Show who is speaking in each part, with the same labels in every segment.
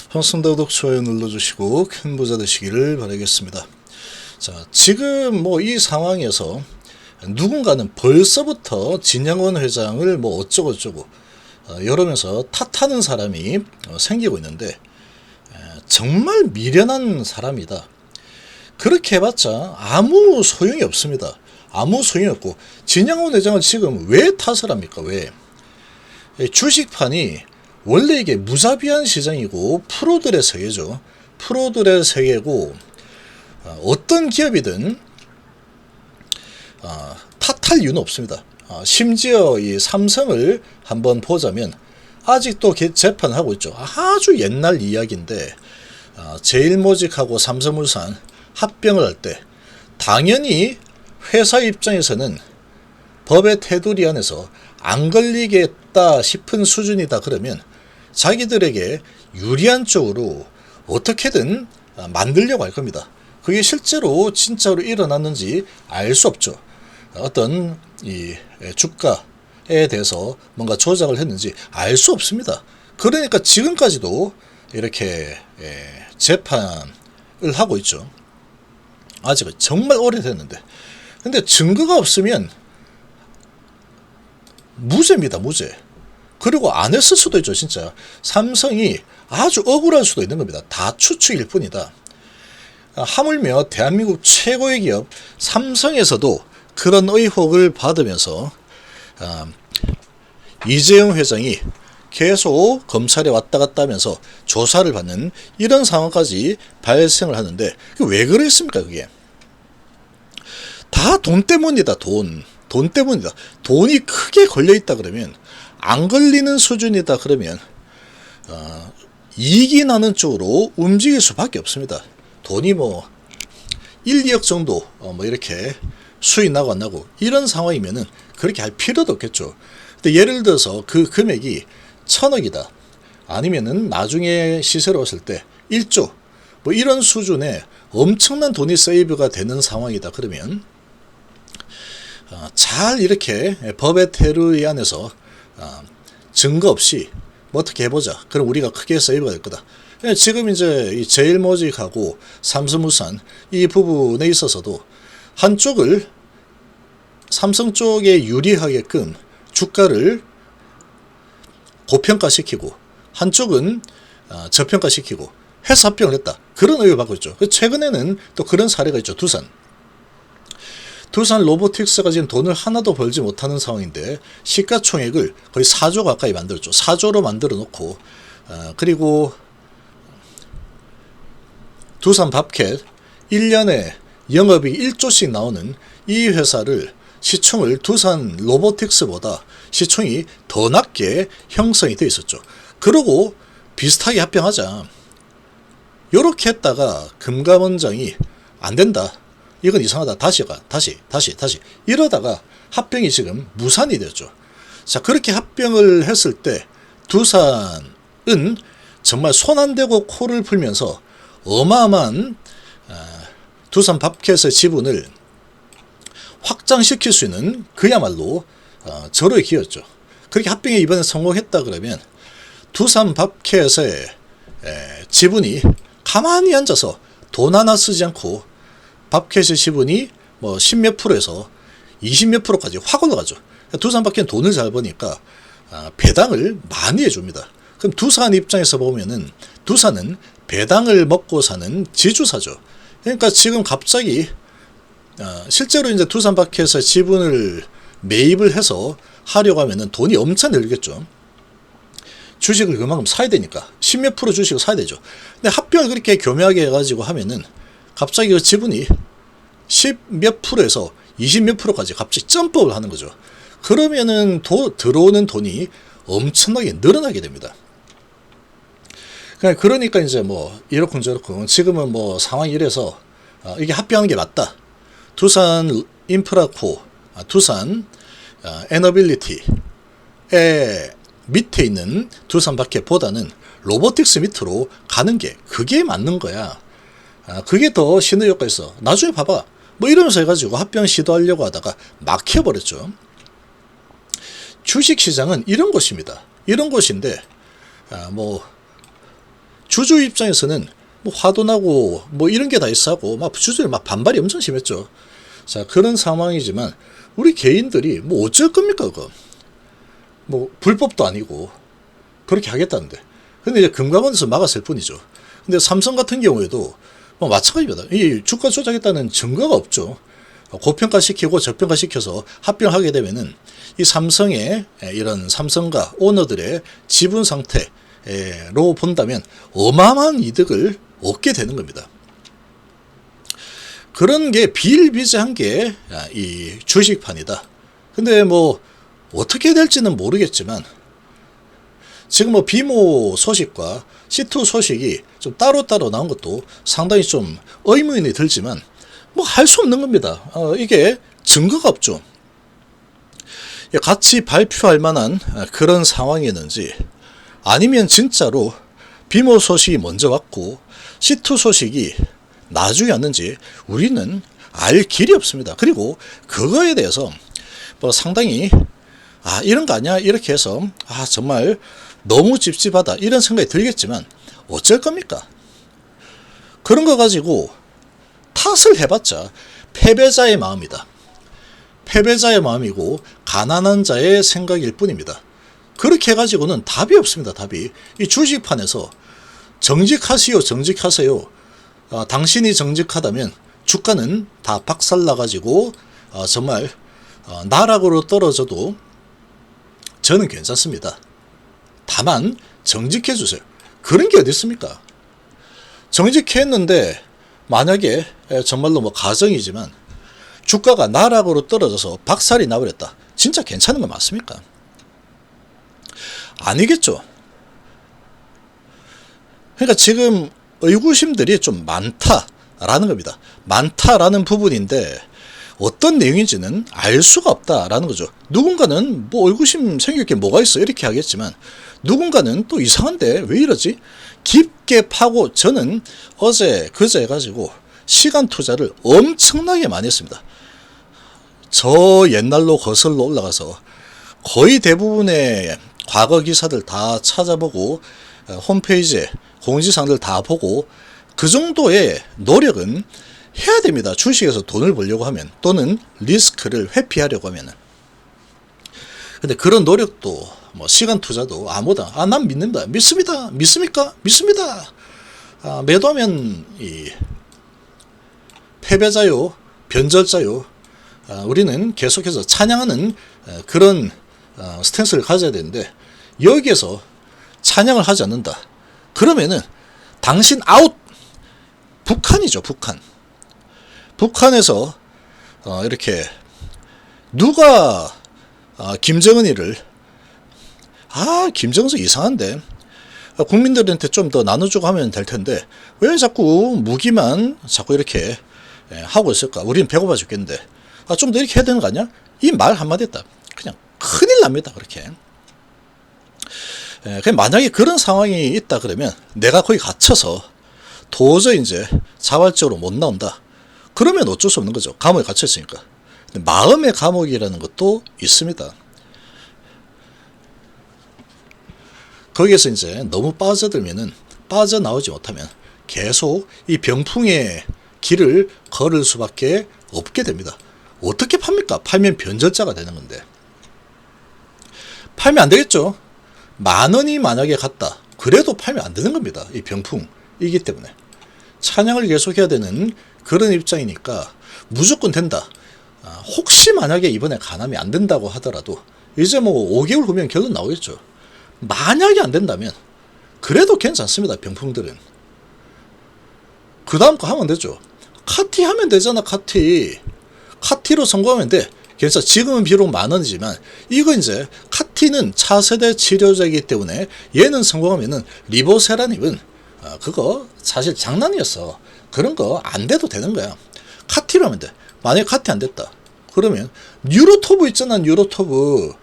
Speaker 1: 반갑습니다. 구독, 좋아요 눌러주시고 큰 부자 되시기를 바라겠습니다. 자, 지금 이 상황에서 누군가는 벌써부터 진양원 회장을 어쩌고저쩌고 이러면서 탓하는 사람이 생기고 있는데, 정말 미련한 사람이다. 그렇게 해봤자 아무 소용이 없습니다. 아무 소용이 없고, 진양원 회장을 지금 왜 탓을 합니까? 왜? 주식판이 원래 이게 무자비한 시장이고 프로들의 세계죠. 프로들의 세계고, 어떤 기업이든 탓할 이유는 없습니다. 심지어 이 삼성을 한번 보자면 아직도 재판하고 있죠. 아주 옛날 이야기인데, 제일모직하고 삼성물산 합병을 할 때 당연히 회사 입장에서는 법의 테두리 안에서 안 걸리겠다 싶은 수준이다 그러면 자기들에게 유리한 쪽으로 어떻게든 만들려고 할 겁니다. 그게 실제로 진짜로 일어났는지 알 수 없죠. 어떤 이 주가에 대해서 뭔가 조작을 했는지 알 수 없습니다. 그러니까 지금까지도 이렇게 재판을 하고 있죠. 아직은 정말 오래됐는데. 근데 증거가 없으면 무죄입니다. 무죄. 그리고 안 했을 수도 있죠. 진짜 삼성이 아주 억울할 수도 있는 겁니다. 다 추측일 뿐이다. 하물며 대한민국 최고의 기업 삼성에서도 그런 의혹을 받으면서 이재용 회장이 계속 검찰에 왔다 갔다 하면서 조사를 받는 이런 상황까지 발생을 하는데, 왜 그랬습니까? 그게 다 돈 때문이다. 돈 때문이다. 돈이 크게 걸려있다 그러면, 안 걸리는 수준이다 그러면 이익이 나는 쪽으로 움직일 수밖에 없습니다. 돈이 1, 2억 정도 이렇게 수익 나고 안 나고 이런 상황이면은 그렇게 할 필요도 없겠죠. 근데 예를 들어서 그 금액이 1000억이다. 아니면은 나중에 시세로 왔을 때 1조 이런 수준의 엄청난 돈이 세이브가 되는 상황이다 그러면 잘 이렇게 법의 테두리 안에서 증거 없이 어떻게 해보자. 그럼 우리가 크게 세이브가 될 거다. 지금 이제 이 제일모직하고 삼성물산 이 부분에 있어서도 한쪽을 삼성 쪽에 유리하게끔 주가를 고평가시키고 한쪽은 저평가시키고 해서 합병을 했다. 그런 의혹을 받고 있죠. 최근에는 또 그런 사례가 있죠. 두산 로보틱스가 지금 돈을 하나도 벌지 못하는 상황인데 시가총액을 거의 4조 가까이 만들었죠. 4조로 만들어 놓고 그리고 두산 밥캣 1년에 영업이익 1조씩 나오는 이 회사를 시총을 두산 로보틱스보다 시총이 더 낮게 형성이 되어 있었죠. 그러고 비슷하게 합병하자. 요렇게 했다가 금감원장이 안 된다. 이건 이상하다. 다시 이러다가 합병이 지금 무산이 되었죠. 자, 그렇게 합병을 했을 때 두산은 정말 손 안 대고 코를 풀면서 어마어마한 두산 밥캣의 지분을 확장시킬 수 있는 그야말로 절호의 기회였죠. 그렇게 합병에 이번에 성공했다 그러면 두산 밥캣의 지분이 가만히 앉아서 돈 하나 쓰지 않고 밥캣의 지분이 10몇 프로에서 20몇 프로까지 확 올라가죠. 두산 밥캣은 돈을 잘 버니까 배당을 많이 해줍니다. 그럼 두산 입장에서 보면은 두산은 배당을 먹고 사는 지주사죠. 그러니까 지금 갑자기 실제로 이제 두산 밥캣의 지분을 매입을 해서 하려고 하면은 돈이 엄청 늘겠죠. 주식을 그만큼 사야 되니까 10몇 프로 주식을 사야 되죠. 근데 합병을 그렇게 교묘하게 해가지고 하면은 갑자기 그 지분이 10몇 프로에서 20몇 프로까지 갑자기 점프를 하는 거죠. 그러면은 들어오는 돈이 엄청나게 늘어나게 됩니다. 그러니까 이제 이렇쿵저렇쿵 지금은 상황이 이래서 이게 합병하는 게 맞다. 두산 인프라코, 두산 에너빌리티의 밑에 있는 두산 밥캣보다는 로보틱스 밑으로 가는 게 그게 맞는 거야. 그게 더 시너지효과 있어. 나중에 봐봐. 이러면서 해가지고 합병 시도하려고 하다가 막혀버렸죠. 주식시장은 이런 곳입니다. 이런 곳인데 주주 입장에서는 뭐 화도 나고 뭐 이런 게 다 있어하고 막 주주들 막 반발이 엄청 심했죠. 자, 그런 상황이지만 우리 개인들이 뭐 어쩔 겁니까 그거. 뭐 불법도 아니고 그렇게 하겠다는데. 근데 이제 금감원에서 막았을 뿐이죠. 근데 삼성 같은 경우에도 뭐 마찬가지입니다. 이 주가 조작했다는 증거가 없죠. 고평가시키고 저평가시켜서 합병하게 되면은 이 삼성의 이런 삼성가 오너들의 지분 상태로 본다면 어마어마한 이득을 얻게 되는 겁니다. 그런 게 비일비재한 게 이 주식판이다. 근데 뭐 어떻게 될지는 모르겠지만 지금 뭐 비모 소식과 C2 소식이 좀 따로따로 나온 것도 상당히 좀 의문이 들지만 뭐 할 수 없는 겁니다. 이게 증거가 없죠. 같이 발표할 만한 그런 상황이었는지 아니면 진짜로 비모 소식이 먼저 왔고 C2 소식이 나중에 왔는지 우리는 알 길이 없습니다. 그리고 그거에 대해서 뭐 상당히 이런 거 아니야 이렇게 해서 정말 너무 찝찝하다 이런 생각이 들겠지만 어쩔 겁니까? 그런 거 가지고 탓을 해봤자 패배자의 마음이다. 패배자의 마음이고 가난한 자의 생각일 뿐입니다. 그렇게 해가지고는 답이 없습니다. 답이. 이 주식판에서 정직하시오 정직하세요. 당신이 정직하다면 주가는 다 박살나가지고 정말 나락으로 떨어져도 저는 괜찮습니다. 다만 정직해 주세요. 그런 게 어디 있습니까? 정직했는데 만약에 정말로 뭐 가정이지만 주가가 나락으로 떨어져서 박살이 나버렸다. 진짜 괜찮은 거 맞습니까? 아니겠죠. 그러니까 지금 의구심들이 좀 많다라는 겁니다. 많다라는 부분인데 어떤 내용인지는 알 수가 없다라는 거죠. 누군가는 뭐 의구심 생길 게 뭐가 있어 이렇게 하겠지만 누군가는 또 이상한데 왜 이러지? 깊게 파고 저는 어제 그제 해가지고 시간 투자를 엄청나게 많이 했습니다. 저 옛날로 거슬러 올라가서 거의 대부분의 과거 기사들 다 찾아보고 홈페이지에 공지사항들 다 보고 그 정도의 노력은 해야 됩니다. 주식에서 돈을 벌려고 하면 또는 리스크를 회피하려고 하면은. 근데 그런 노력도 뭐 시간 투자도 아무다. 난 믿는다. 믿습니다. 믿습니까? 믿습니다. 매도하면 이 패배자요, 변절자요. 우리는 계속해서 찬양하는 그런 스탠스를 가져야 되는데 여기에서 찬양을 하지 않는다. 그러면은 당신 아웃. 북한이죠. 북한. 북한에서 이렇게 누가 김정은이를 김정은 이상한데 국민들한테 좀 더 나눠주고 하면 될 텐데 왜 자꾸 무기만 자꾸 이렇게 하고 있을까? 우리는 배고파 죽겠는데 좀 더 이렇게 해야 되는 거 아니야? 이 말 한마디 했다. 그냥 큰일 납니다. 그렇게. 만약에 그런 상황이 있다 그러면 내가 거기 갇혀서 도저히 이제 자발적으로 못 나온다. 그러면 어쩔 수 없는 거죠. 감옥에 갇혔으니까. 마음의 감옥이라는 것도 있습니다. 거기에서 이제 너무 빠져들면은 빠져나오지 못하면 계속 이 병풍의 길을 걸을 수밖에 없게 됩니다. 어떻게 팝니까? 팔면 변절자가 되는 건데. 팔면 안 되겠죠. 10,000원이 만약에 갔다. 그래도 팔면 안 되는 겁니다. 이 병풍이기 때문에. 찬양을 계속해야 되는 그런 입장이니까 무조건 된다. 혹시 만약에 이번에 가남이 안 된다고 하더라도 이제 뭐 5개월 후면 결론 나오겠죠. 만약에 안 된다면 그래도 괜찮습니다. 병풍들은. 그 다음 거 하면 되죠. 카티 하면 되잖아. 카티로 성공하면 돼. 그래서 지금은 비록 10,000원이지만 이거 이제 카티는 차세대 치료제이기 때문에 얘는 성공하면은 리보세라닙은 그거 사실 장난이었어. 그런 거 안 돼도 되는 거야. 카티로 하면 돼. 만약에 카티 안 됐다. 그러면 뉴로토브 있잖아. 뉴로토브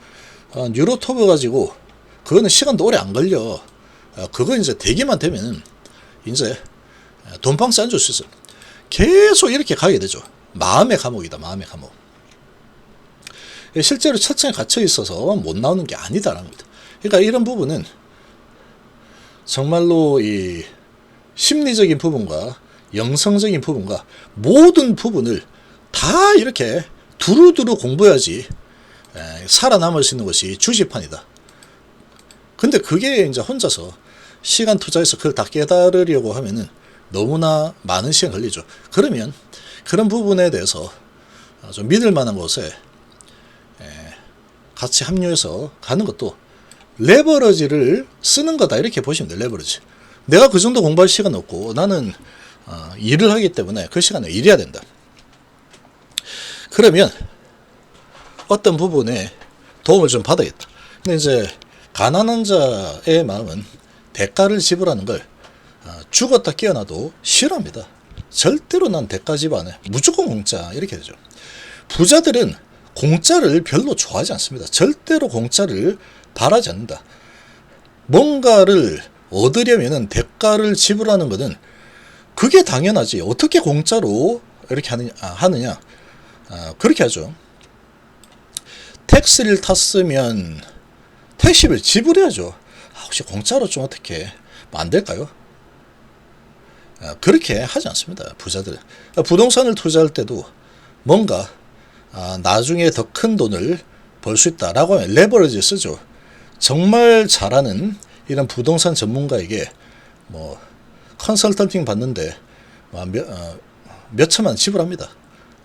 Speaker 1: 가지고 그거는 시간도 오래 안 걸려. 그거 이제 되기만 되면 이제 돈방스 안 줄 수 있어. 계속 이렇게 가게 되죠. 마음의 감옥이다. 마음의 감옥. 실제로 차창에 갇혀 있어서 못 나오는 게 아니다라는 겁니다. 그러니까 이런 부분은 정말로 이 심리적인 부분과 영성적인 부분과 모든 부분을 다 이렇게 두루두루 공부해야지 살아남을 수 있는 것이 주식판이다. 근데 그게 이제 혼자서 시간 투자해서 그걸 다 깨달으려고 하면은 너무나 많은 시간 걸리죠. 그러면 그런 부분에 대해서 좀 믿을 만한 곳에 같이 합류해서 가는 것도 레버러지를 쓰는 거다, 이렇게 보시면 돼요. 레버러지. 내가 그 정도 공부할 시간 없고 나는 일을 하기 때문에 그 시간에 일해야 된다. 그러면 어떤 부분에 도움을 좀 받아야겠다. 근데 이제 가난한 자의 마음은 대가를 지불하는 걸 죽었다 깨어나도 싫어합니다. 절대로 난 대가 지불 안 해. 무조건 공짜, 이렇게 되죠. 부자들은 공짜를 별로 좋아하지 않습니다. 절대로 공짜를 바라지 않는다. 뭔가를 얻으려면은 대가를 지불하는 것은 그게 당연하지. 어떻게 공짜로 이렇게 하느냐. 그렇게 하죠. 택시를 탔으면 택시를 지불해야죠. 혹시 공짜로 좀 어떻게 안 될까요? 그렇게 하지 않습니다. 부자들은. 부동산을 투자할 때도 뭔가 나중에 더 큰 돈을 벌 수 있다라고 하면 레버리지 쓰죠. 정말 잘하는 이런 부동산 전문가에게 뭐 컨설턴팅 받는데 몇 천만 원 지불합니다.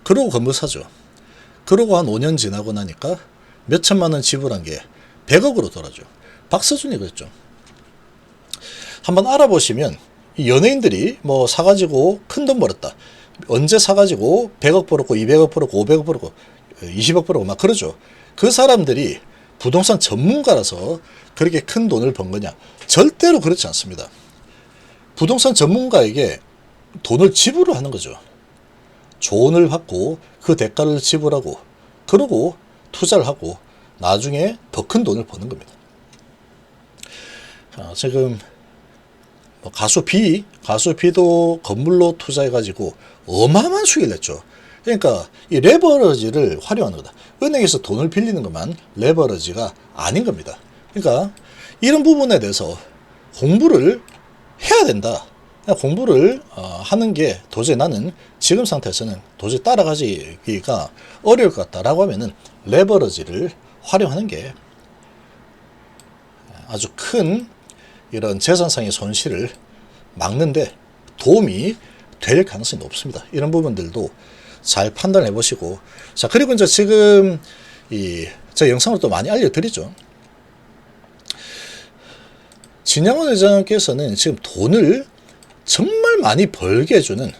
Speaker 1: 그러고 건물 사죠. 그러고 한 5년 지나고 나니까 몇 천만 원 지불한 게 100억으로 돌아죠. 박서준이 그랬죠. 한번 알아보시면 연예인들이 뭐 사가지고 큰 돈 벌었다. 언제 사가지고 100억 벌었고 200억 벌었고 500억 벌었고 20억 벌었고 막 그러죠. 그 사람들이 부동산 전문가라서 그렇게 큰 돈을 번 거냐? 절대로 그렇지 않습니다. 부동산 전문가에게 돈을 지불을 하는 거죠. 조언을 받고 그 대가를 지불하고 그러고 투자를 하고 나중에 더 큰 돈을 버는 겁니다. 지금 가수 B도 건물로 투자해가지고 어마어마한 수익을 냈죠. 그러니까 이 레버러지를 활용하는 거다. 은행에서 돈을 빌리는 것만 레버러지가 아닌 겁니다. 그러니까 이런 부분에 대해서 공부를 해야 된다. 공부를 하는 게 도저히 나는 지금 상태에서는 도저히 따라가기가 어려울 것 같다라고 하면은 레버러지를 활용하는 게 아주 큰 이런 재산상의 손실을 막는데 도움이 될 가능성이 높습니다. 이런 부분들도 잘 판단해 보시고, 자, 그리고 이제 지금 제 영상으로 또 많이 알려드리죠. 진양원 회장께서는 지금 돈을 정말 많이 벌게 해주는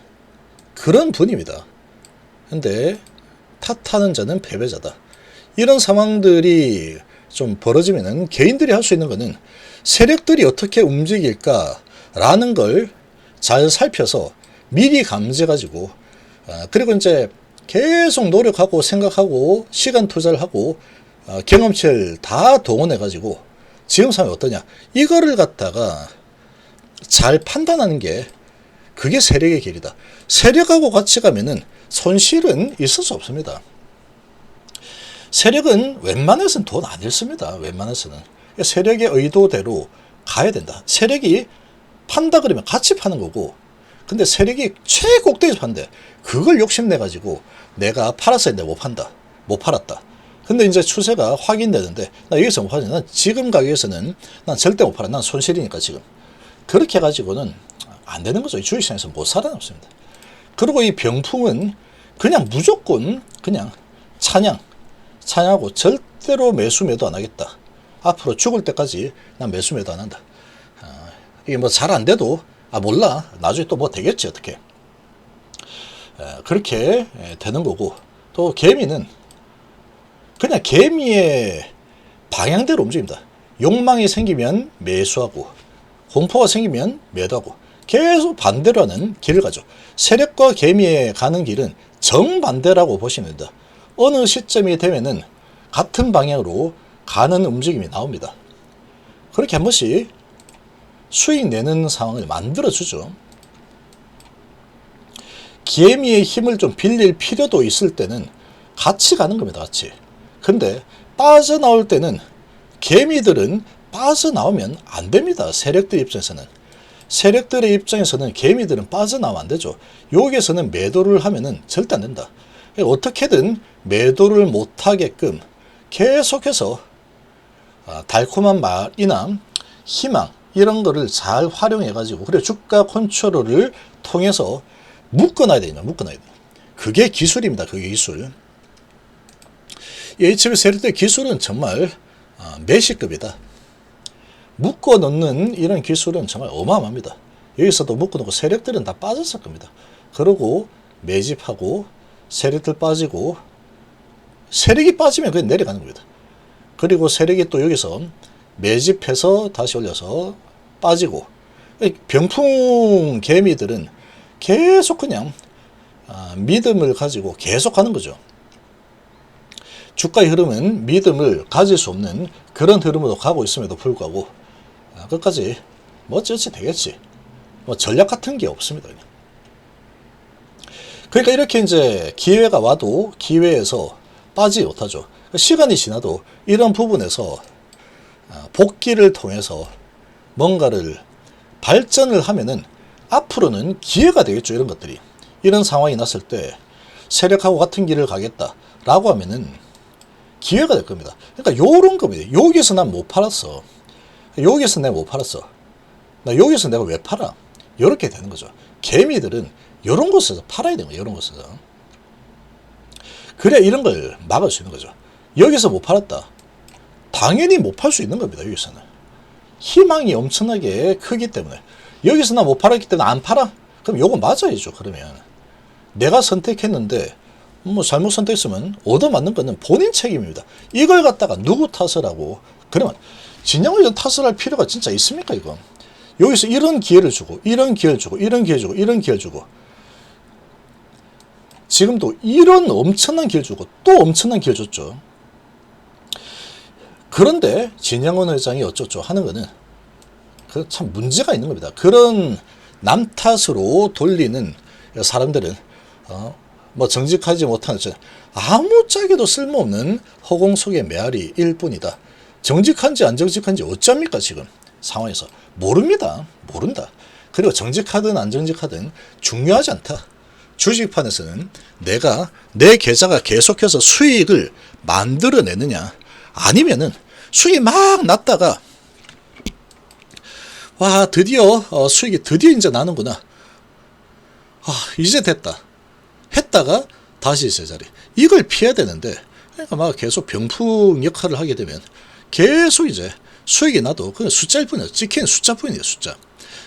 Speaker 1: 그런 분입니다. 근데 탓하는 자는 패배자다. 이런 상황들이 좀 벌어지면은 개인들이 할 수 있는 거는 세력들이 어떻게 움직일까라는 걸 잘 살펴서 미리 감지해가지고, 그리고 이제 계속 노력하고 생각하고 시간 투자를 하고 경험치를 다 동원해가지고 지금 상황이 어떠냐, 이거를 갖다가 잘 판단하는 게 그게 세력의 길이다. 세력하고 같이 가면은 손실은 있을 수 없습니다. 세력은 웬만해서는 돈 안 잃습니다. 웬만해서는. 세력의 의도대로 가야 된다. 세력이 판다 그러면 같이 파는 거고, 근데 세력이 최꼭대기에서 판대. 그걸 욕심내가지고 내가 팔았어야 했는데 못 판다. 못 팔았다. 근데 이제 추세가 확인되는데 나 여기서 못 팔지. 난 지금 가격에서는 난 절대 못 팔아. 난 손실이니까 지금. 그렇게 해가지고는 안 되는 거죠. 주식시장에서 못 살아남습니다. 그리고 이 병풍은 그냥 무조건 그냥 찬양하고 절대로 매수 매도 안 하겠다. 앞으로 죽을 때까지 난 매수 매도 안 한다. 이게 뭐 잘 안 돼도 몰라. 나중에 또 뭐 되겠지 어떻게. 그렇게 되는 거고, 또 개미는 그냥 개미의 방향대로 움직입니다. 욕망이 생기면 매수하고 공포가 생기면 매도하고 계속 반대로 하는 길을 가죠. 세력과 개미에 가는 길은 정반대라고 보시면 됩니다. 어느 시점이 되면은 같은 방향으로 가는 움직임이 나옵니다. 그렇게 한 번씩 수익 내는 상황을 만들어주죠. 개미의 힘을 좀 빌릴 필요도 있을 때는 같이 가는 겁니다. 같이. 근데 빠져나올 때는 개미들은 빠져나오면 안 됩니다. 세력들 입장에서는. 세력들의 입장에서는 개미들은 빠져나오면 안 되죠. 여기에서는 매도를 하면은 절대 안 된다. 어떻게든 매도를 못하게끔 계속해서 달콤한 말이나 희망 이런 거를 잘 활용해 가지고 그래 주가 컨트롤을 통해서 묶어놔야 됩니다. 묶어놔야 돼요. 그게 기술입니다. 그게 기술. 이 HB 세력들 기술은 정말 메시급이다. 묶어 넣는 이런 기술은 정말 어마어마합니다. 여기서도 묶어 놓고 세력들은 다 빠졌을 겁니다. 그러고 매집하고 세력들 빠지고 세력이 빠지면 그게 내려가는 겁니다. 그리고 세력이 또 여기서 매집해서 다시 올려서 빠지고 병풍 개미들은 계속 그냥 믿음을 가지고 계속 가는 거죠. 주가의 흐름은 믿음을 가질 수 없는 그런 흐름으로 가고 있음에도 불구하고 끝까지 뭐 어찌 되겠지. 뭐 전략 같은 게 없습니다. 그냥. 그러니까 이렇게 이제 기회가 와도 기회에서 빠지지 못하죠. 시간이 지나도 이런 부분에서 복귀를 통해서 뭔가를 발전을 하면은 앞으로는 기회가 되겠죠. 이런 것들이. 이런 상황이 났을 때 세력하고 같은 길을 가겠다라고 하면은 기회가 될 겁니다. 그러니까 요런 겁니다. 여기서 난 못 팔았어. 여기서 내가 못 팔았어. 나 여기서 내가 왜 팔아? 이렇게 되는 거죠. 개미들은 이런 곳에서 팔아야 되는 거예요. 이런 곳에서. 그래 이런 걸 막을 수 있는 거죠. 여기서 못 팔았다. 당연히 못 팔 수 있는 겁니다. 여기서는. 희망이 엄청나게 크기 때문에. 여기서 나 못 팔았기 때문에 안 팔아? 그럼 요거 맞아야죠. 그러면. 내가 선택했는데 뭐 잘못 선택했으면 얻어맞는 거는 본인 책임입니다. 이걸 갖다가 누구 탓을 하고 그러면 진영을 탓을 할 필요가 진짜 있습니까 이거? 여기서 이런 기회를 주고 이런 기회를 주고 이런 기회를 주고 이런 기회를 주고 지금도 이런 엄청난 기회를 주고 또 엄청난 기회를 줬죠. 그런데 진영원 회장이 어쩌죠 하는 거는 그 참 문제가 있는 겁니다. 그런 남 탓으로 돌리는 사람들은 뭐 정직하지 못하는 아무짝에도 쓸모없는 허공 속의 메아리일 뿐이다. 정직한지 안 정직한지 어쩝니까 지금 상황에서 모릅니다. 모른다. 그리고 정직하든 안 정직하든 중요하지 않다. 주식판에서는 내가 내 계좌가 계속해서 수익을 만들어내느냐 아니면은 수익이 막 났다가 와 드디어 수익이 드디어 이제 나는구나. 이제 됐다. 했다가 다시 제자리. 이걸 피해야 되는데 그러니까 막 계속 병풍 역할을 하게 되면 계속 이제 수익이 나도 그냥 숫자일 뿐이에요. 찍히는 숫자뿐이에요. 숫자.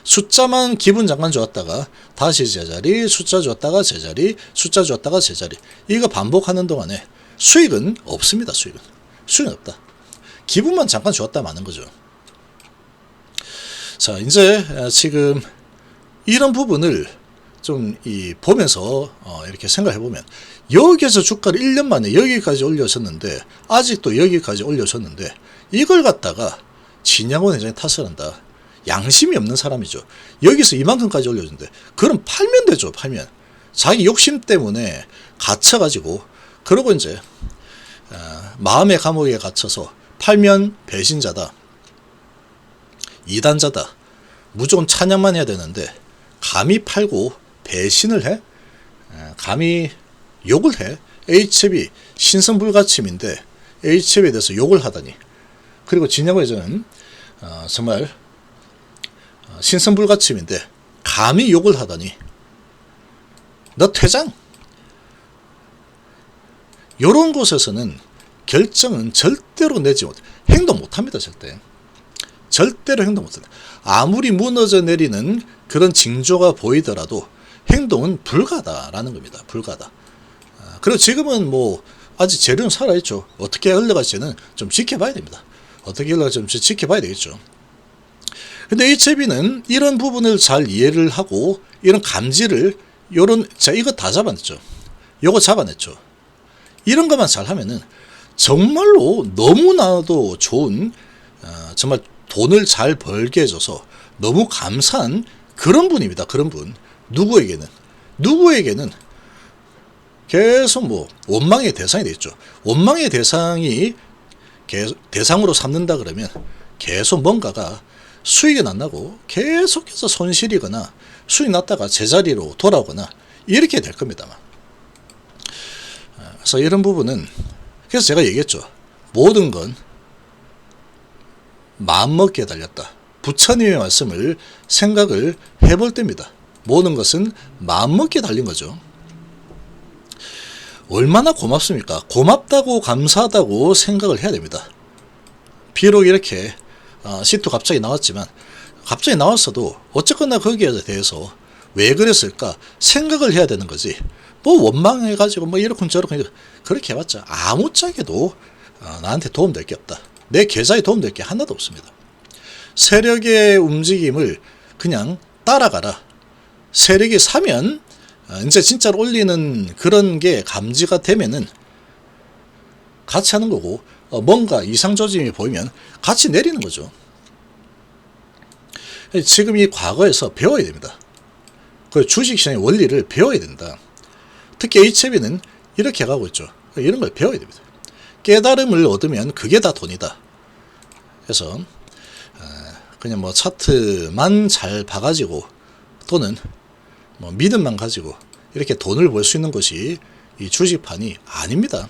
Speaker 1: 숫자만 기분 잠깐 좋았다가 다시 제자리, 숫자 좋았다가 제자리, 숫자 좋았다가 제자리. 이거 반복하는 동안에 수익은 없습니다. 수익은 없다. 기분만 잠깐 좋았다 마는 거죠. 자, 이제 지금 이런 부분을 좀 보면서 이렇게 생각해 보면 여기에서 주가를 1년 만에 여기까지 올려줬는데 아직도 여기까지 올려줬는데 이걸 갖다가 진양원 회장이 탓을 한다. 양심이 없는 사람이죠. 여기서 이만큼까지 올려줬는데 그럼 팔면 되죠. 팔면 자기 욕심 때문에 갇혀가지고 그러고 이제 마음의 감옥에 갇혀서 팔면 배신자다. 이단자다. 무조건 찬양만 해야 되는데 감히 팔고 배신을 해? 감히 욕을 해? HB 신성불가침인데 HB에 대해서 욕을 하다니. 그리고 진양원 회장은 정말 신성불가침인데 감히 욕을 하다니. 너 퇴장. 요런 곳에서는 결정은 절대로 내지 못해. 행동 못합니다. 절대로 행동 못합니다. 아무리 무너져 내리는 그런 징조가 보이더라도 행동은 불가다라는 겁니다. 불가다. 그리고 지금은 뭐 아직 재료는 살아있죠. 어떻게 흘러갈지는 좀 지켜봐야 됩니다. 어떻게 흘러갈지 좀 지켜봐야 되겠죠. 근데 HB는 이런 부분을 잘 이해를 하고 이런 감지를 자 이거 다 잡아냈죠. 요거 잡아냈죠. 이런 것만 잘 하면은 정말로 너무나도 좋은 정말 돈을 잘 벌게 해줘서 너무 감사한 그런 분입니다. 그런 분. 누구에게는 계속 뭐 원망의 대상이 되겠죠. 원망의 대상이 대상으로 삼는다 그러면 계속 뭔가가 수익이 안 나고 계속해서 손실이거나 수익 났다가 제자리로 돌아오거나 이렇게 될 겁니다. 그래서 이런 부분은, 그래서 제가 얘기했죠. 모든 건 마음먹기에 달렸다. 부처님의 말씀을 생각을 해볼 때입니다. 모든 것은 마음먹기에 달린 거죠. 얼마나 고맙습니까? 고맙다고 감사하다고 생각을 해야 됩니다. 비록 이렇게 시투 갑자기 나왔지만, 갑자기 나왔어도 어쨌거나 거기에 대해서 왜 그랬을까 생각을 해야 되는 거지. 뭐 원망해가지고 뭐 이렇군 저렇군 그렇게 해봤자 아무짝에도 나한테 도움될 게 없다. 내 계좌에 도움될 게 하나도 없습니다. 세력의 움직임을 그냥 따라가라. 세력이 사면 이제 진짜로 올리는 그런 게 감지가 되면은 같이 하는 거고, 뭔가 이상조짐이 보이면 같이 내리는 거죠. 지금 이 과거에서 배워야 됩니다. 그 주식시장의 원리를 배워야 된다. 특히 HB는 이렇게 가고 있죠. 이런 걸 배워야 됩니다. 깨달음을 얻으면 그게 다 돈이다. 그래서 그냥 뭐 차트만 잘 봐가지고 또는 뭐 믿음만 가지고 이렇게 돈을 벌 수 있는 것이 이 주식판이 아닙니다.